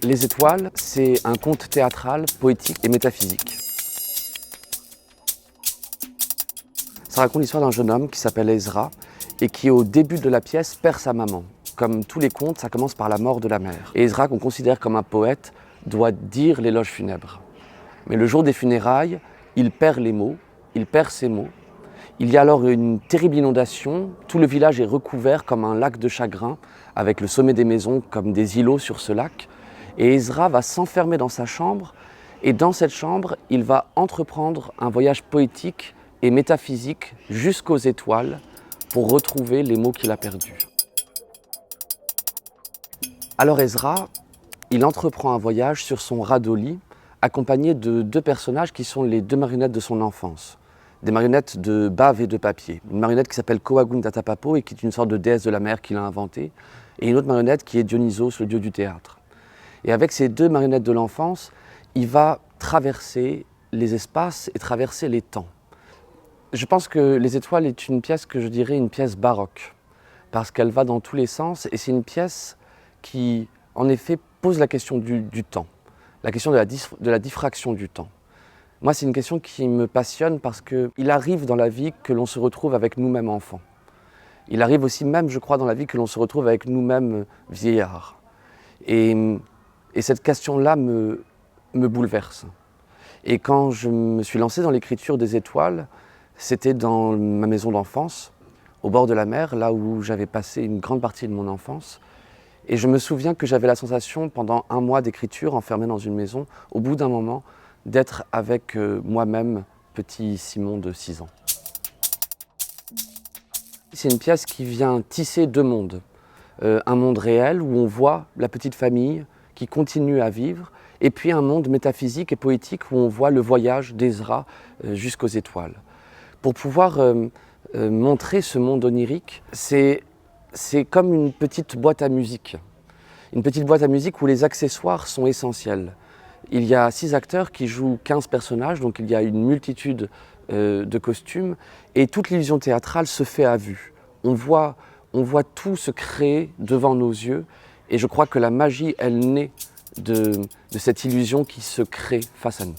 Les étoiles, c'est un conte théâtral, poétique et métaphysique. Ça raconte l'histoire d'un jeune homme qui s'appelle Ezra et qui, au début de la pièce, perd sa maman. Comme tous les contes, ça commence par la mort de la mère. Et Ezra, qu'on considère comme un poète, doit dire l'éloge funèbre. Mais le jour des funérailles, il perd les mots, il perd ses mots. Il y a alors une terrible inondation, tout le village est recouvert comme un lac de chagrin, avec le sommet des maisons comme des îlots sur ce lac. Et Ezra va s'enfermer dans sa chambre, et dans cette chambre, il va entreprendre un voyage poétique et métaphysique jusqu'aux étoiles pour retrouver les mots qu'il a perdus. Alors Ezra, il entreprend un voyage sur son radeau-lit, accompagné de deux personnages qui sont les deux marionnettes de son enfance. Des marionnettes de bave et de papier. Une marionnette qui s'appelle Coagun-Datapapo et qui est une sorte de déesse de la mer qu'il a inventée, et une autre marionnette qui est Dionysos, le dieu du théâtre. Et avec ces deux marionnettes de l'enfance, il va traverser les espaces et traverser les temps. Je pense que Les Étoiles est une pièce que je dirais une pièce baroque, parce qu'elle va dans tous les sens, et c'est une pièce qui, en effet, pose la question du temps, la question de la diffraction du temps. Moi, c'est une question qui me passionne parce qu'il arrive dans la vie que l'on se retrouve avec nous-mêmes enfants. Il arrive aussi même, je crois, dans la vie que l'on se retrouve avec nous-mêmes vieillards. Et cette question-là me bouleverse. Et quand je me suis lancé dans l'écriture des étoiles, c'était dans ma maison d'enfance, au bord de la mer, là où j'avais passé une grande partie de mon enfance. Et je me souviens que j'avais la sensation, pendant un mois d'écriture, enfermé dans une maison, au bout d'un moment, d'être avec moi-même, petit Simon de 6 ans. C'est une pièce qui vient tisser deux mondes. Un monde réel où on voit la petite famille qui continue à vivre, et puis un monde métaphysique et poétique où on voit le voyage d'Ezra jusqu'aux étoiles. Pour pouvoir montrer ce monde onirique, c'est comme une petite boîte à musique. Une petite boîte à musique où les accessoires sont essentiels. Il y a 6 acteurs qui jouent 15 personnages, donc il y a une multitude de costumes, et toute l'illusion théâtrale se fait à vue. On voit tout se créer devant nos yeux, et je crois que la magie, elle naît de cette illusion qui se crée face à nous.